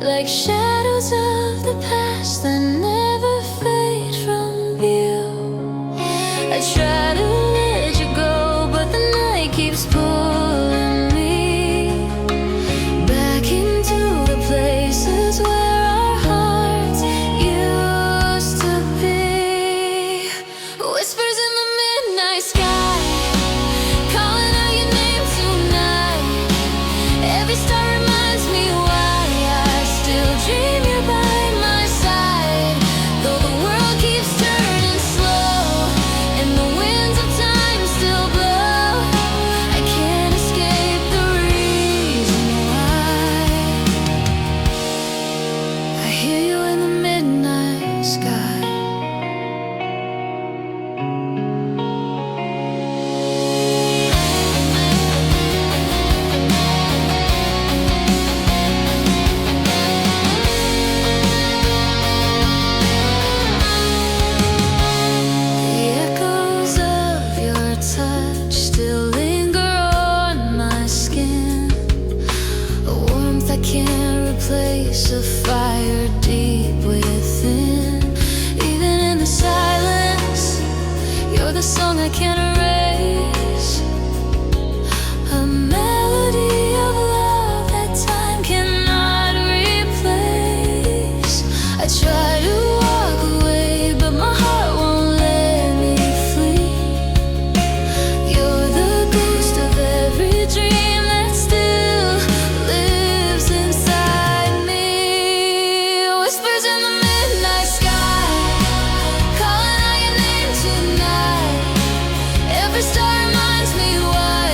like shadows of the past that never fade from view. I try to let you go, but the night keeps pulling me back into the places where our hearts used to be. Whispers in the midnight sky, calling out your name tonight. Every star reminds me why I still dream you're by my side. Though the world keeps turning slow and the winds of time still blow, I can't escape the reason why. I hear you in the midnight sky. The echoes of your touch still linger on my skin, a warmth I can't replace, a fire deep within. Even in the silence, you're the song I can't erase, a melody of love that time cannot replace. I try to walk away, but my heart won't let me flee. You're the ghost of every dream that still lives inside me. Whispers in the midnight sky, calling out your name tonight. Every star reminds me why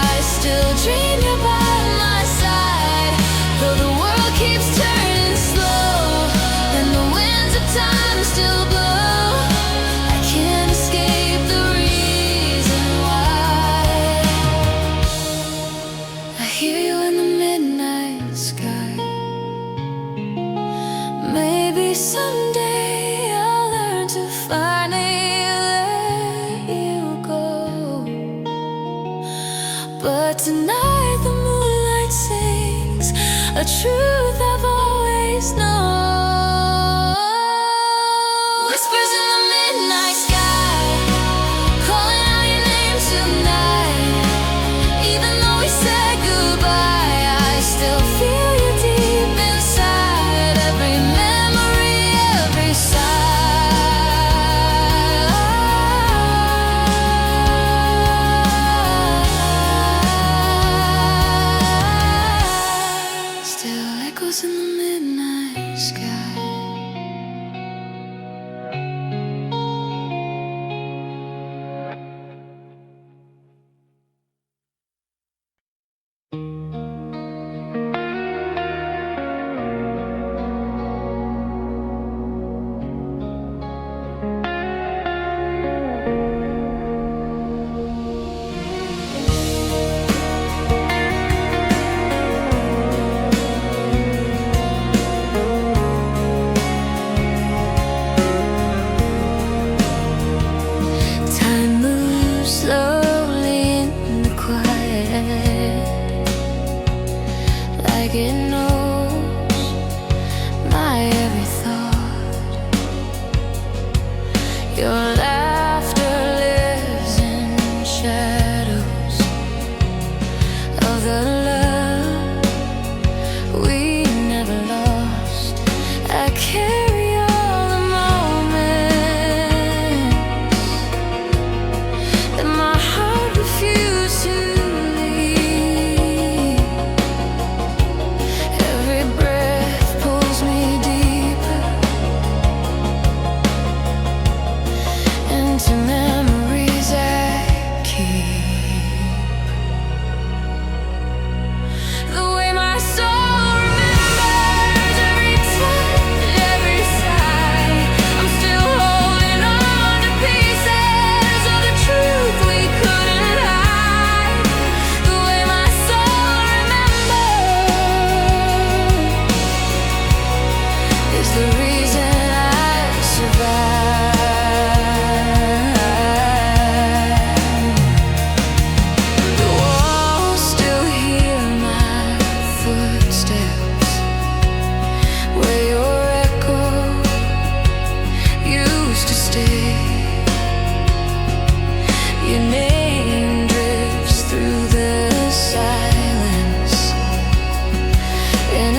I still dream you're by my side. Though the world keeps turning slow and the winds of time still blow, I can't escape the reason why. I hear you in the midnight sky. Maybe someday I'll learn to finally let you go, but tonight the moonlight sings a truth I've always known. Whispers in the midnight sky, calling out your name tonight. Even though we said goodbye, I still feel you deep inside. Every memory, every sigh still echoes in the midnight sky. Time moves slowly in the quiet, like it knows my every thought. Your laughter lives in shadows of the love we never lost. I carry all the moments that my heart refused to leave. Every breath pulls me deeper into memories I keep. The way my soul remembers every touch, every sigh. I'm still holding on to pieces of the truth we couldn't hide. The way my soul remembers is the reason I survive. The walls still hear my footsteps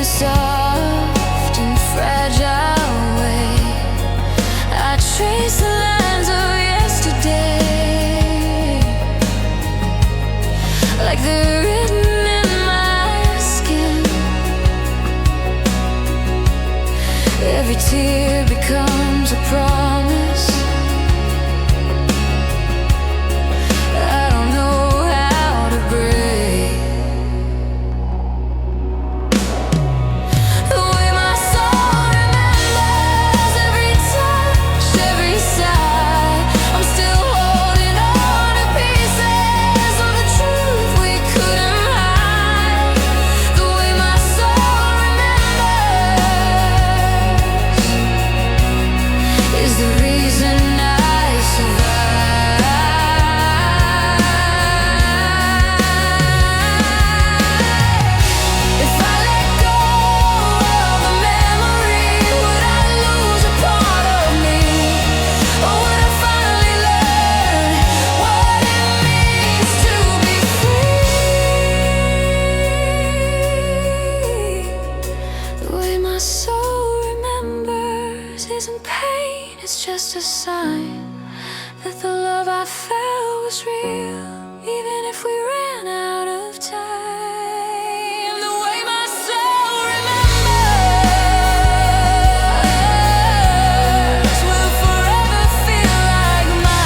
a soft and fragile way. I trace the lines of yesterday, like they're written in my skin. Every tear becomes a promise. I don't know how to break the way my soul remembers every touch, every sigh. I'm still holding on to pieces of the truth we couldn't hide. The way my soul remembers is the reason I survive. If I let go of a memory, would I lose a part of me? Or would I finally learn what it means to be free? The way my soul remembers isn't pain, it's just a sign that the love I felt was real, even if we ran out of time. The way my soul remembers will forever feel like mine.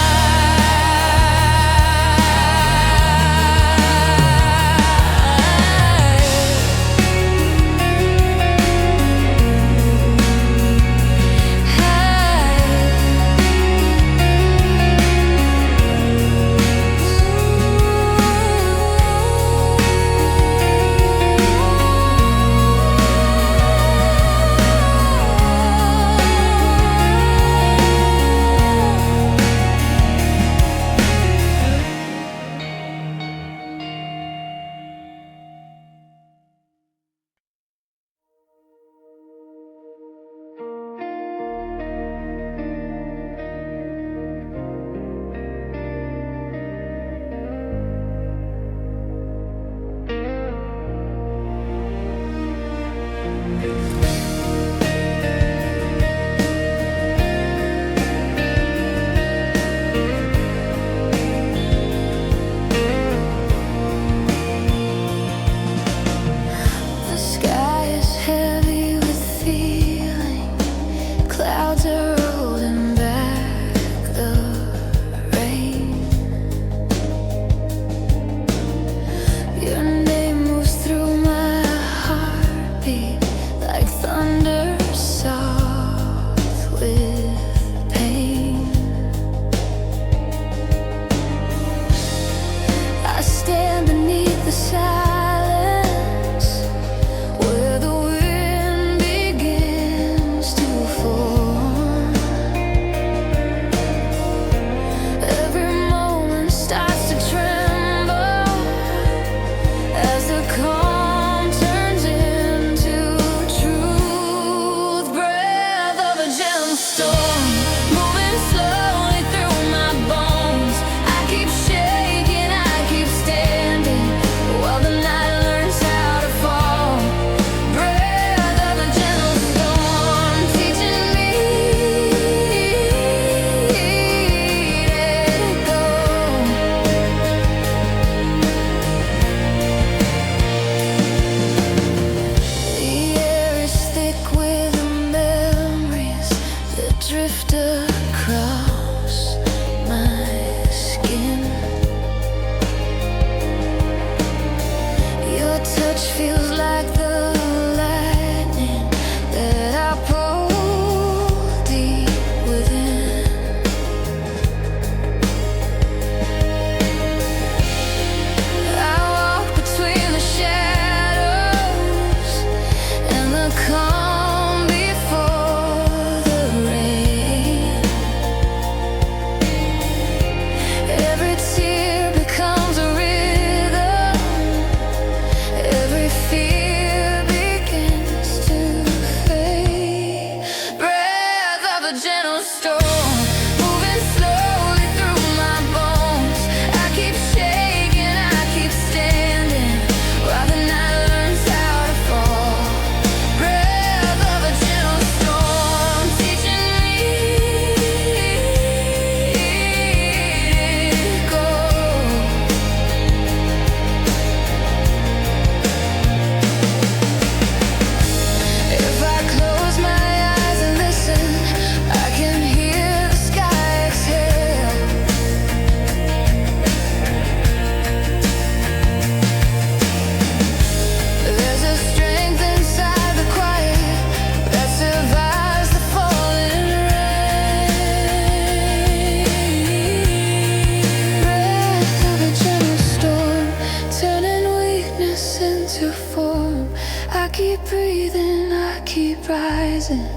keep breathing, I keep rising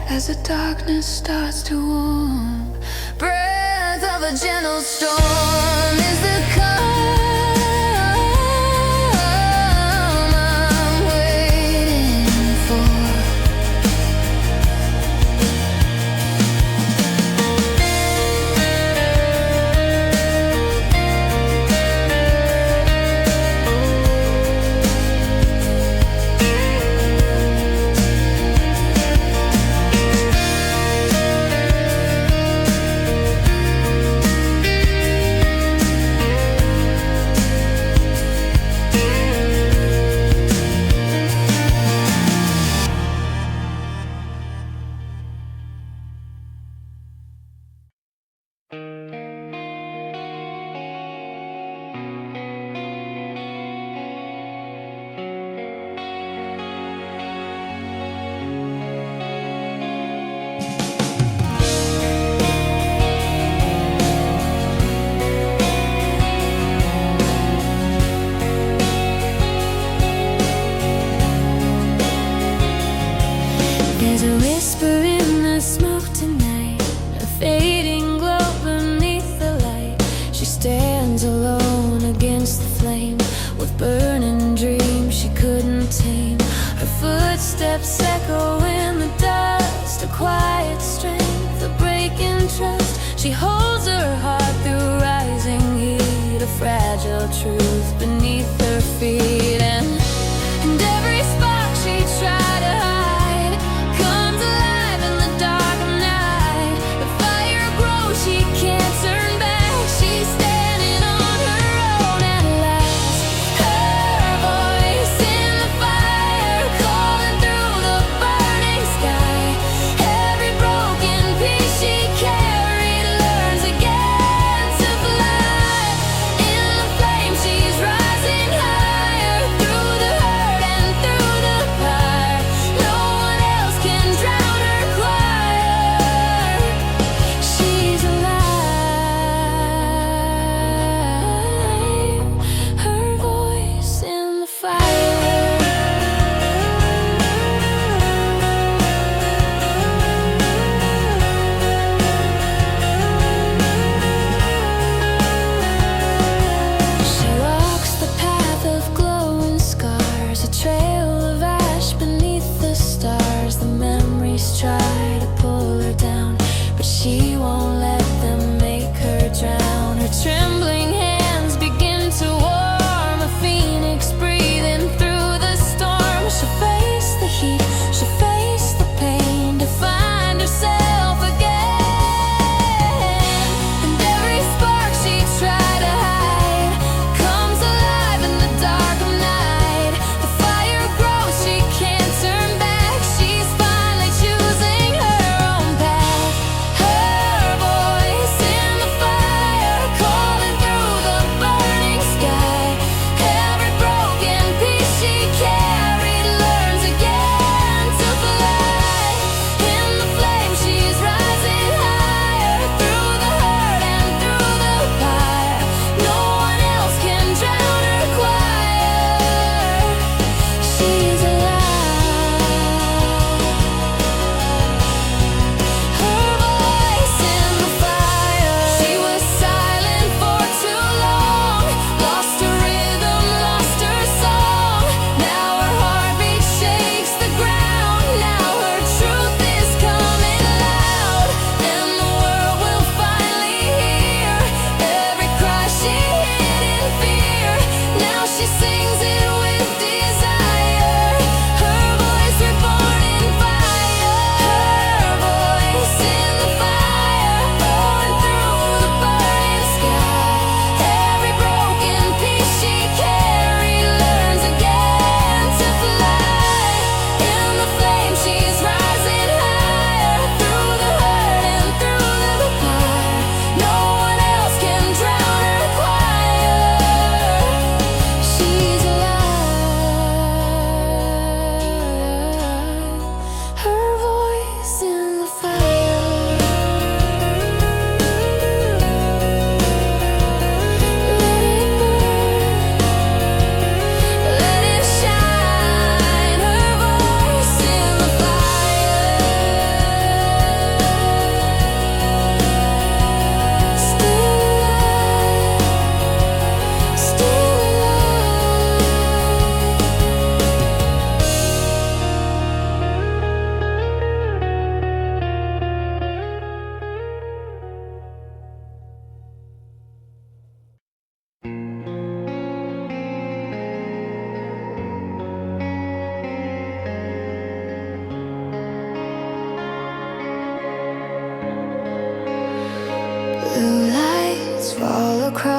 as the darkness starts to warm. Breath of a gentle storm is the calm I'm waiting for. There's a whisper in the smoke tonight, a fading glow beneath the light. She stands alone against the flame, with burning dreams she couldn't tame. Her footsteps echo in the dust, a quiet strength, a breaking trust. She holds her heart through rising heat, a fragile truth beneath her feet. And every spark she tried to hide comes alive in the dark of night. The fire grows, she can't turn back. She's standing on her own at last. Her voice in the fire, calling through the burning sky. Every broken piece she carried learns again to fly. In the flame she's rising higher, through the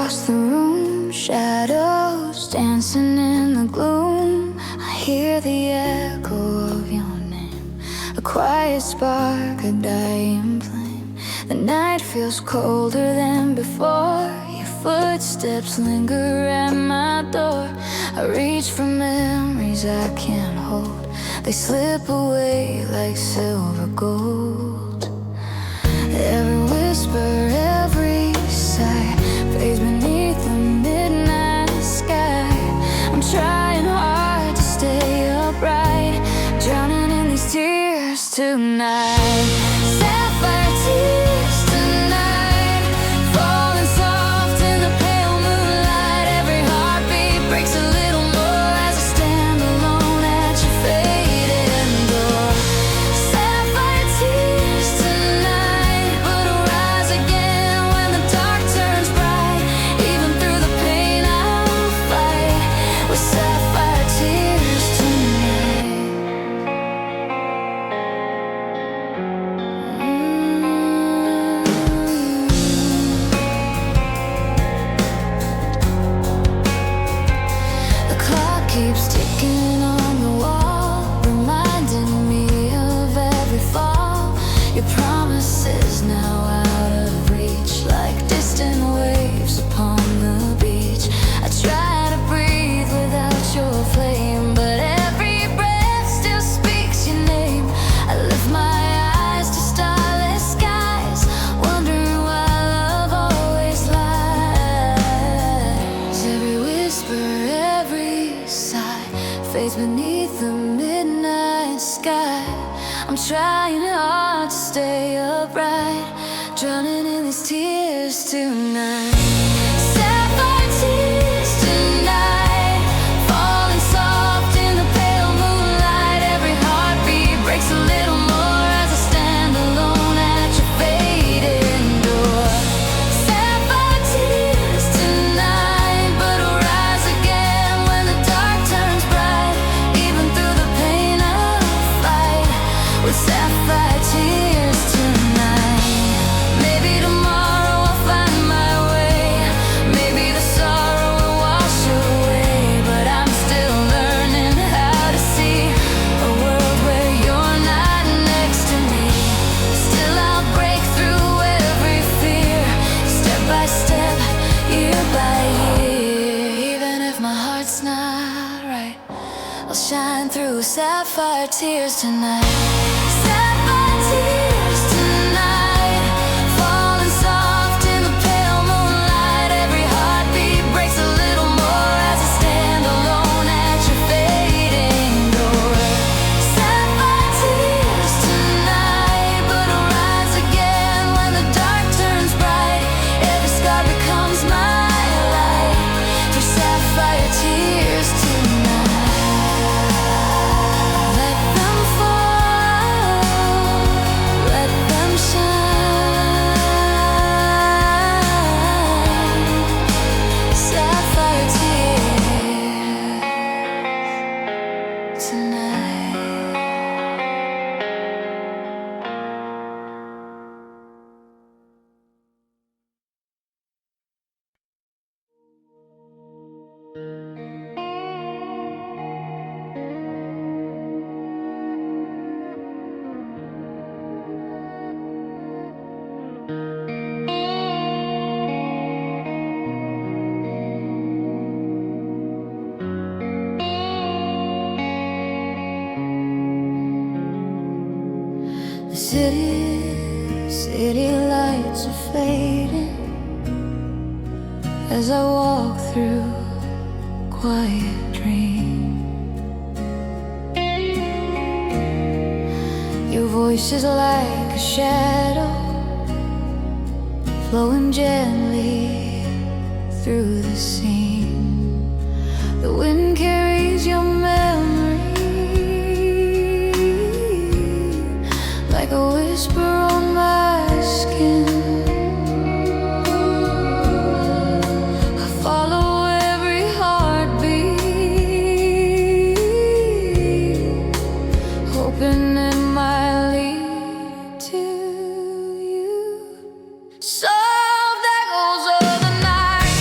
across the room, shadows dancing in the gloom. I hear the echo of your name, a quiet spark, a dying flame. The night feels colder than before. Your footsteps linger at my door. I reach for memories I can't hold. They slip away like silver gold. Every whisper, every sigh fades beneath the midnight sky. I'm trying hard to stay upright, drowning in these tears tonight. Sapphire tears tonight, falling soft in the pale moonlight. Every heartbeat breaks a little more as I stand alone at your fading door. Sapphire tears tonight, but will rise again when the dark turns bright. Even through the pain I'll fight with sapphire tears tonight. The clock keeps ticking on the wall, reminding me of every fall. Your promises now out of reach, like distant waves upon the beach. I try to breathe without your flame, but every breath still speaks your name. I lift my eyes to starless skies, wondering why love always lies. Every whisper, every sigh fades beneath the midnight sky. I'm trying hard to stay upright, drowning in these tears tonight. Sapphire tears tonight, falling soft in the pale moonlight. Every heartbeat breaks a little more as I stand alone at your fading door. Sapphire tears tonight, but will rise again when the dark turns bright. Even through the pain I'll fight with sapphire tears tonight. Maybe tomorrow I'll find my way. Maybe the sorrow will wash away, but I'm still learning how to see a world where you're not next to me. Still I'll break through every fear, step by step, year by year. Even if my heart's not right, I'll shine through sapphire tears tonight. Sapphire tears tonight, falling soft in the pale moonlight. Every heartbeat breaks a little more as I stand alone at your fading door. Sapphire tears tonight, but will rise again when the dark turns bright. Every scar becomes my light through sapphire tears tonight. Let them fall, let them shine. Sapphire tears tonight. The city lights are fading as I walk through quiet dream. Your voice is like a shadow flowing gently through the scene. The wind carries your memory like a whisper on my skin. I follow every heartbeat, hoping it might lead to you. Soft echoes of the night,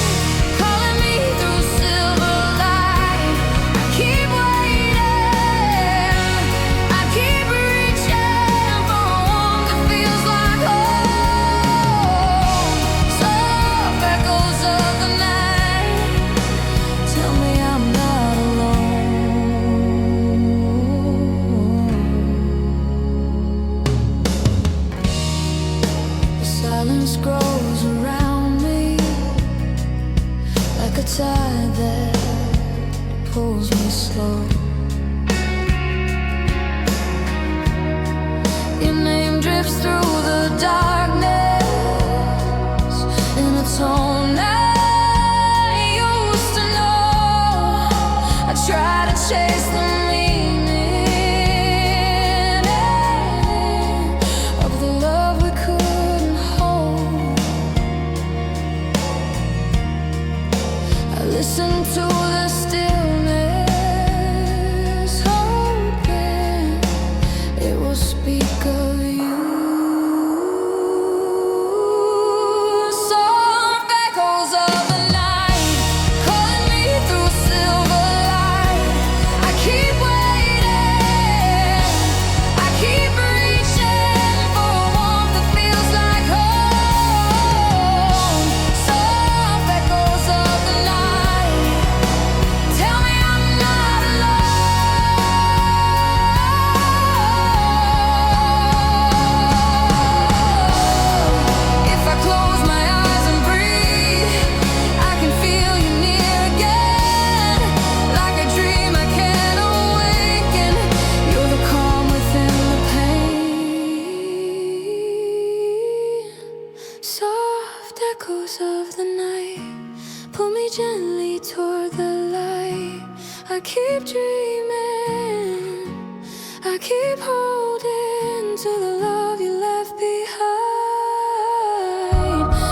I keep holding to the love you left behind.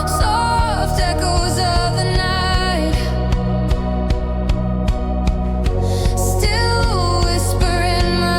Soft echoes of the night still whisper in my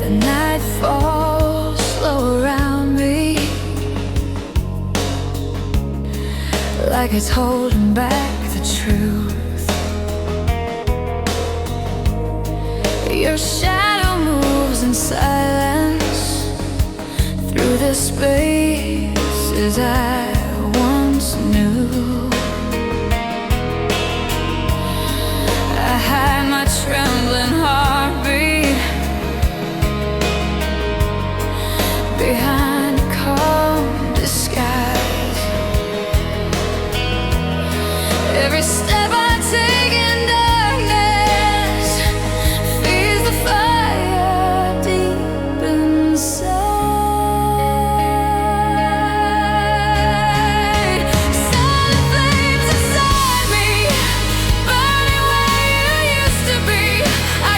The night falls slow around me, like it's holding back the truth. Your shadow moves in silence through the spaces I once knew. I hide my trembling heartbeat behind a calm disguise. Every step I take in darkness feeds the fire deep inside. Silent flames inside me, burning where you used to be. I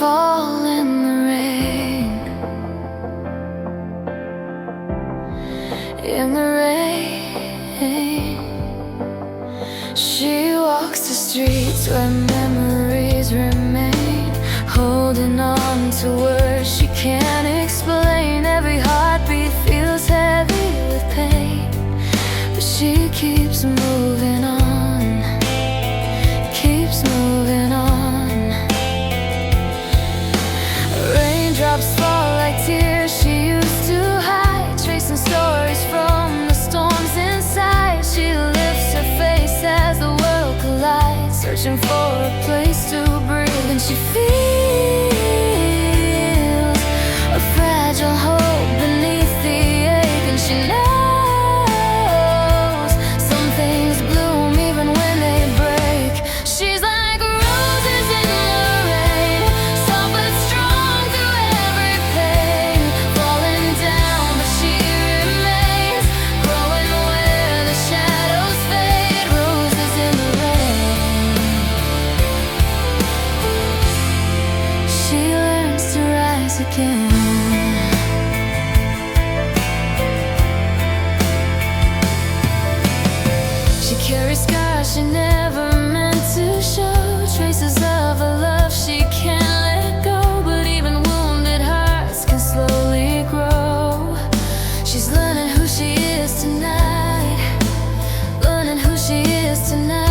fall in the rain. In the rain, she walks the streets where memories remain, holding on to words she can't explain. Every heartbeat feels heavy with pain, but she keeps moving on, keeps moving on. Raindrops fall like tears she used to hide, tracing stories from the storms inside. She lifts her face as the world collides, searching for a place to breathe. And she feels a fragile hope beneath the ache. And she knows some things bloom even when they break. She's like roses in the rain, soft but strong through every pain. Falling down but she remains, growing where the shadows fade. Roses in the rain. She learns to rise again. She carries scars she never meant to show, traces of a love she can't let go. But even wounded hearts can slowly grow. She's learning who she is tonight, learning who she is tonight.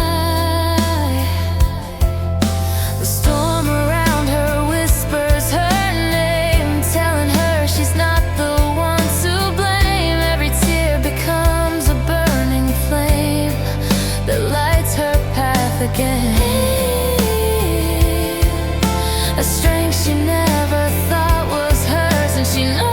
The storm around her whispers her name, telling her she's not the one to blame. Every tear becomes a burning flame that lights her path again. A strength she never thought was hers, and she knows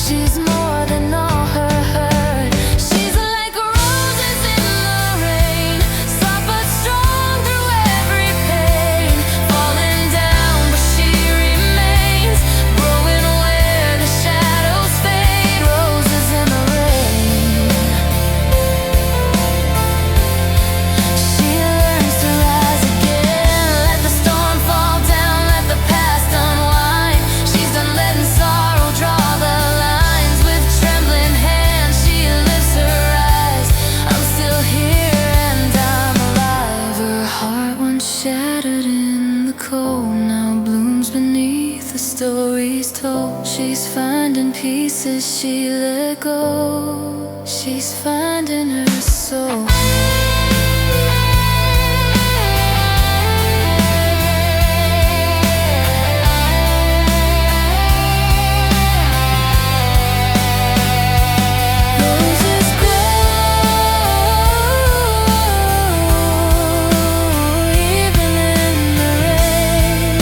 she's more than all her hurt. She's like roses in the rain, soft but strong through every pain. Falling down but she remains, growing where the shadows fade. Roses in the rain. She learns to rise again. Let the storm fall down, let the past unwind. She's done letting sorrow draw the lines. With trembling hands she lifts her eyes. I'm still here and I'm alive. Her heart once shattered in the cold now blooms beneath the stories told. She's finding pieces she let go, she's finding her soul. Roses grow even in the rain,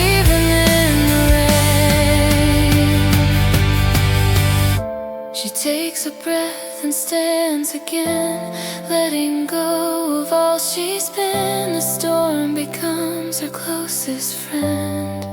even in the rain. She takes a breath and stands again, letting go of all she's been. The storm becomes her closest friend.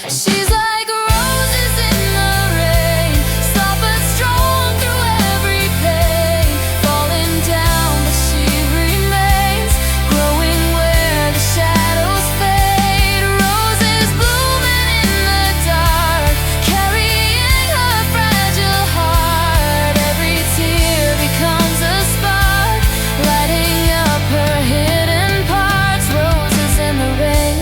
She's like roses in the rain, soft but strong through every pain. Falling down but she remains, growing where the shadows fade. Roses blooming in the dark, carrying her fragile heart. Every tear becomes a spark, lighting up her hidden parts. Roses in the rain.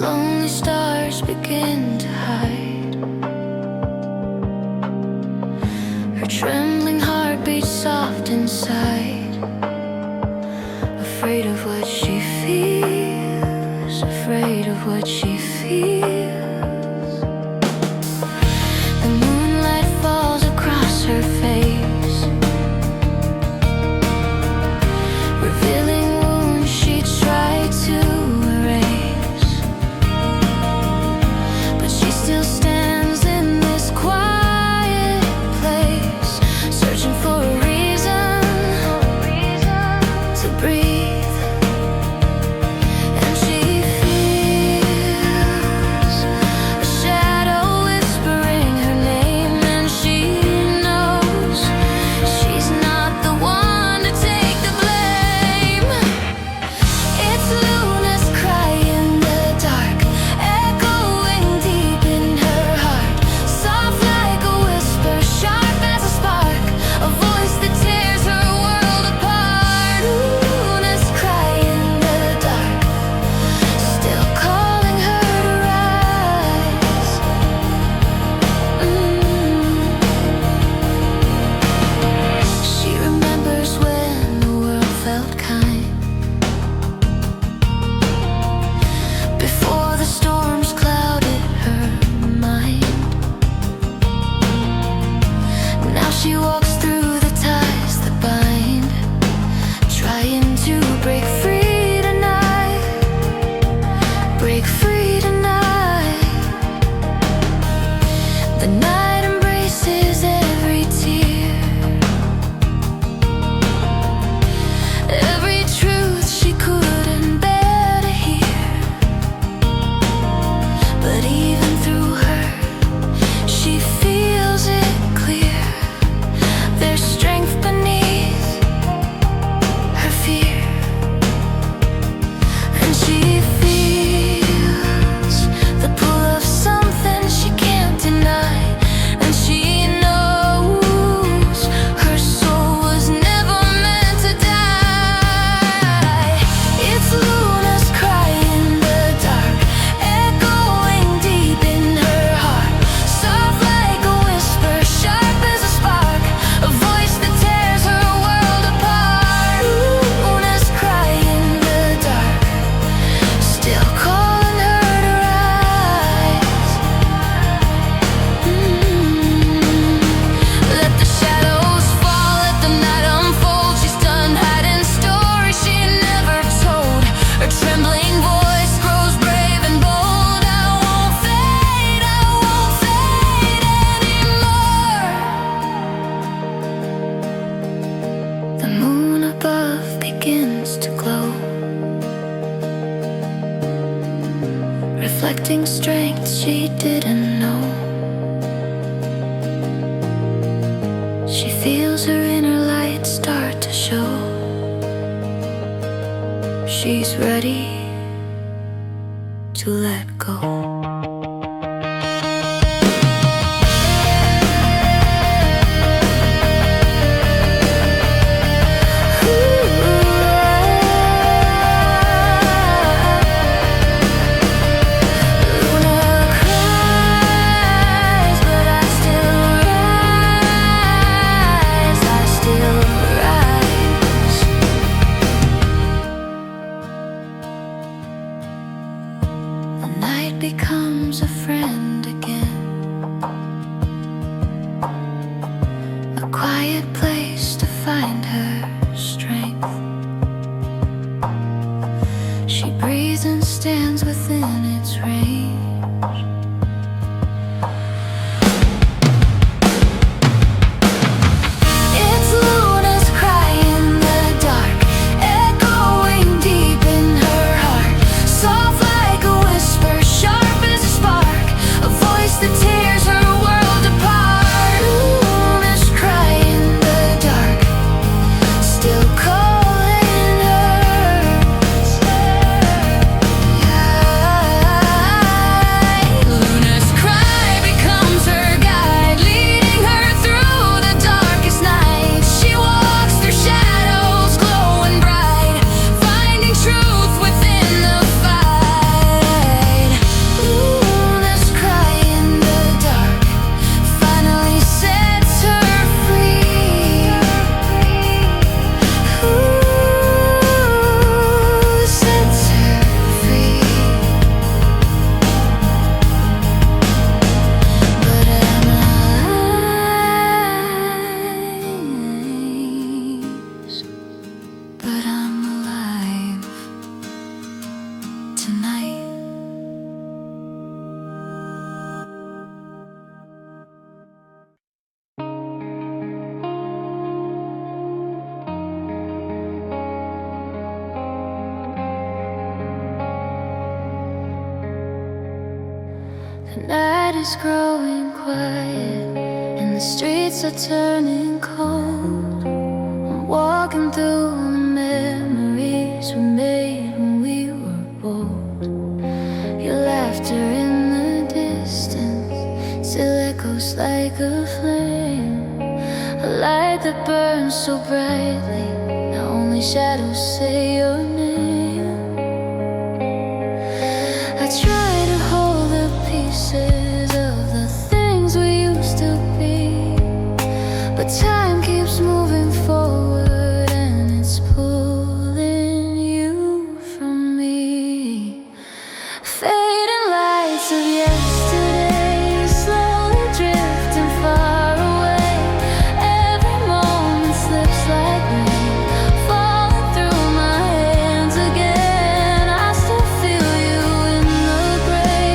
lonely stars begin to hide. Her trembling heart beats soft inside, afraid of what she feels, afraid of what she feels. The moonlight falls across her face, revealing wounds she tried to erase. But she still stands in this quiet place, searching for a reason to breathe. And she feels a shadow whispering her name, and she knows she's not the one to take the blame. It's Luna's cry in the dark, echoing deep in her heart, soft like a whisper, sharp as a spark, a voice that tears her world apart. Luna's cry in the dark, still calling her to rise. She remembers when the world felt kind, before the storms clouded her mind. Now she walks through the ties that bind, trying to break free tonight, break free tonight. The night embraces every tear, every truth she couldn't bear to hear. But even through her, she feels it clear. There's strength beneath her fear, and she feels the pull of something she can't deny. And she knows her soul was never meant to die. It's Luna's cry in the dark, echoing deep in her heart, soft like a whisper, sharp as a spark, a voice that tears her world apart. Luna's cry in the dark, still calling her to rise. Let the shadows fall, let the night unfold. She's done hiding stories she never told. Her trembling voice grows brave and bold. I won't fade anymore. The moon above begins to glow, reflecting strength she didn't know. She feels her inner light start to show. She's ready to let go. Luna cries, but I still rise, I still rise. The night becomes a friend again, a quiet place to find her strength. She breathes and stands within its range. It's Luna's cry in the dark, echoing deep in her heart, soft like a whisper, sharp as a spark, a voice that tears her world apart. Luna's cry in the dark, still calling her. Yeah. The night is growing quiet and the streets are turning cold. I'm walking through the memories we made when we were bold. Your laughter in the distance still echoes like a flame, a light that burns so brightly now only shadows say your name. I try to hold the pieces of the things we used to be, but time keeps moving forward and it's pulling you from me. Fading lights of yesterday, slowly drifting far away. Every moment slips like rain, falling through my hands again. I still feel you in the gray,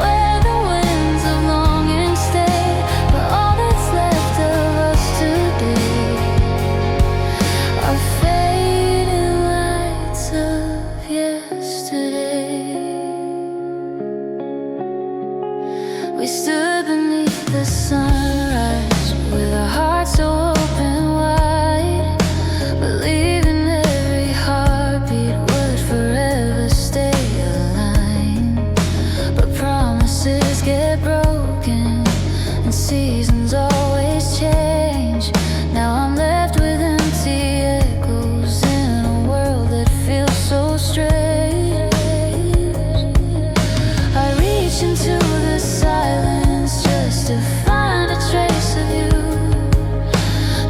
where the winds of longing stay. But all that's left of us today are fading lights of yesterday. We stood beneath the sunrise with our hearts so open wide, believing every heartbeat would forever stay aligned. But promises get broken and seasons always change. Now I'm left with empty echoes in a world that feels so strange. I reach into the silence just to find a trace of you,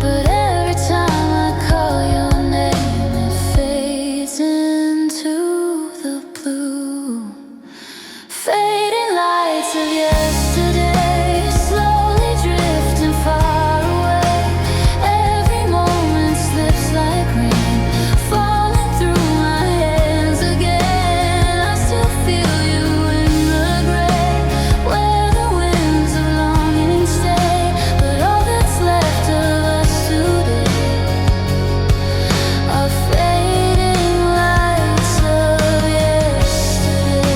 but every time I call your name it fades into the blue. Fading lights of yesterday, slowly drifting far away. Every moment slips like rain, falling through my hands again. I still feel you in the gray, where the winds of longing stay. But all that's left of us today are fading lights of yesterday.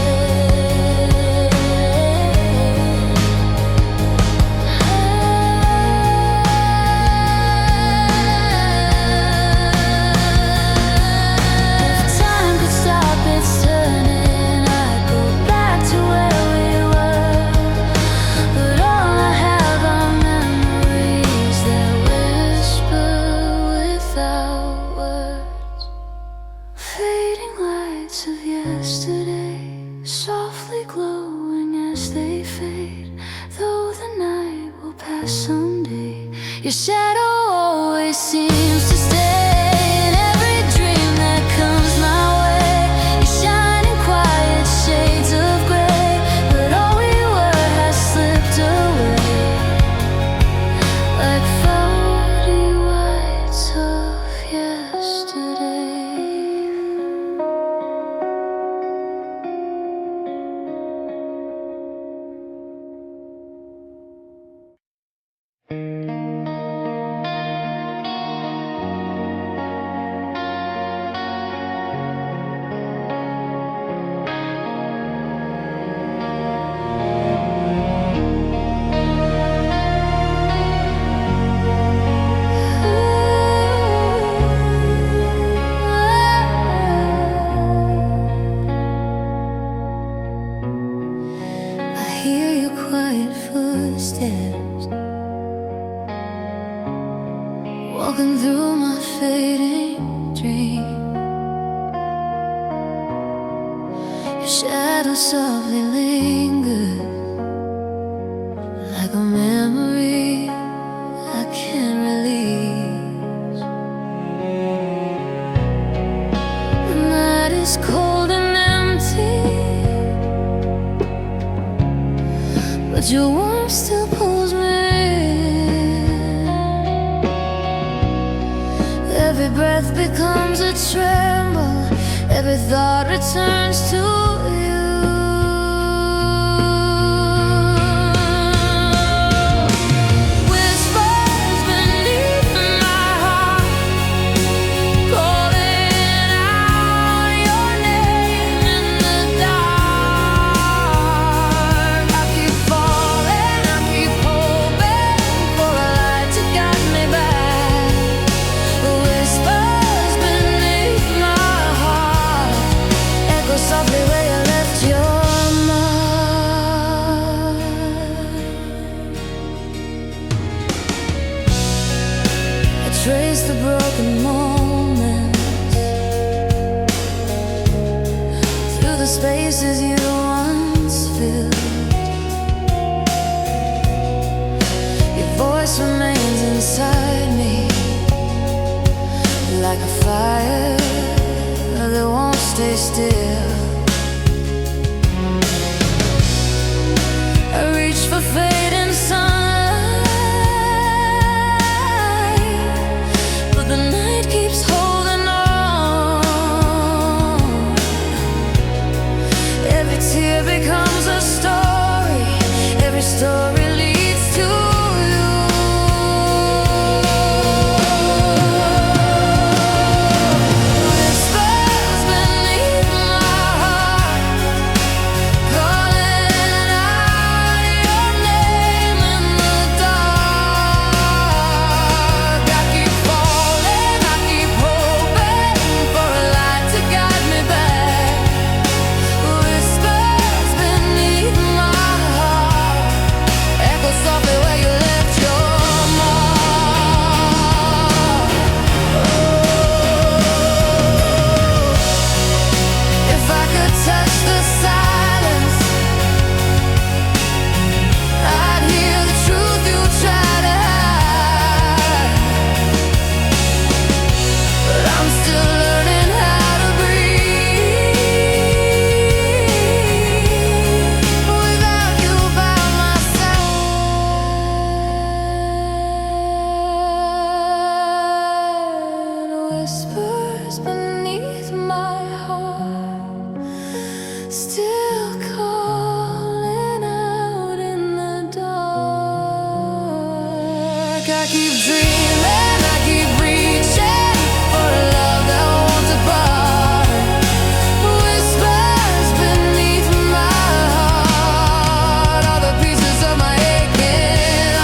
If time could stop its turning, I'd go back to where we were. But all I have are memories that whisper without words. Fading lights of yesterday, softly glowing as they fade. Though the night will pass someday, your shadow always seems to stay in every dream that comes my way. You shine in quiet shades of gray, but all we were has slipped away like floating lights of yesterday. I hear your quiet footsteps walking through my fading dream. Your shadow softly lingers like a memory I can't release. The night is cold and empty, but your warmth still pulls me. Every breath becomes a tremble, every thought returns to you. Whispers beneath my heart, calling out your name in the dark. I keep I keep dreaming, I keep reaching for a love that won't depart. Whispers beneath my heart, all the pieces of my aching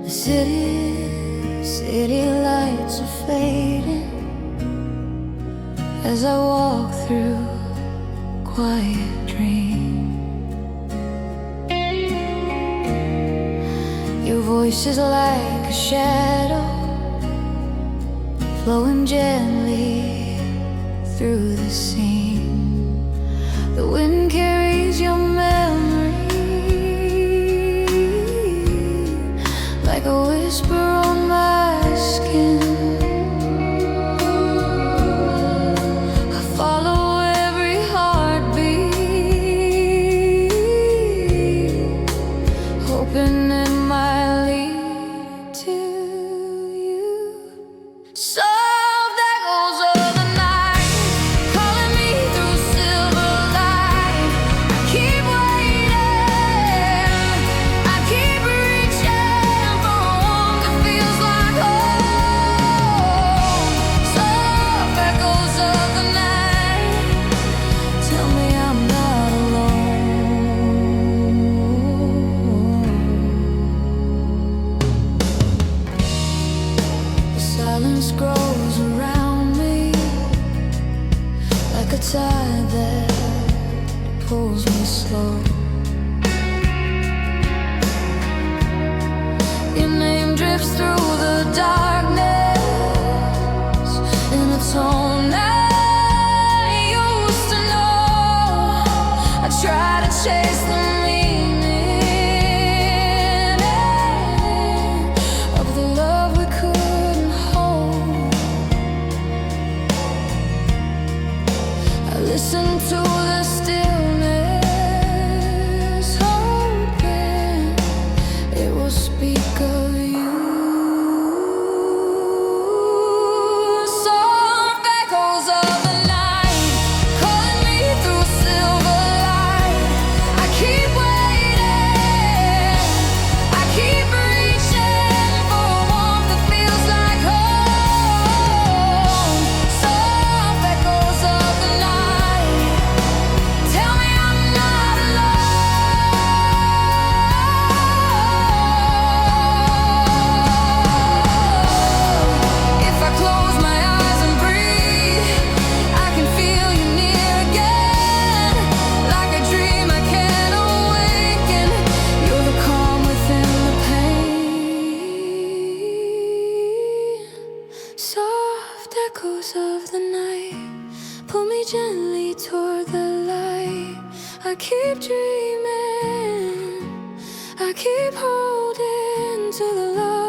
The city lights are fading as I walk through quiet dream. Your voice is like a shadow flowing gently through the scene. The wind carries your memory like a whisper on my skin. I follow every heartbeat, hoping it might lead to you. Soft echoes of the night calling me through silver light. I keep waiting, I keep reaching for a warmth that feels like home. Soft echoes of the night tell me I'm not alone. The silence grows around me like a tide that pulls me slow. Your name drifts through the darkness in a tone I used to know. I try to chase the meaning of the love we couldn't hold. I listen to the stillness, hoping it will speak of you. Soft echoes of the night calling me through silver light. I keep waiting, I keep reaching for a warmth that feels like home. Soft echoes of the night tell me I'm not alone. If I close my eyes and breathe, I can feel you near again. Like a dream I can't awaken, you're the calm within the pain. Soft echoes of the night pull me gently toward the light. I keep dreaming, I keep holding to the love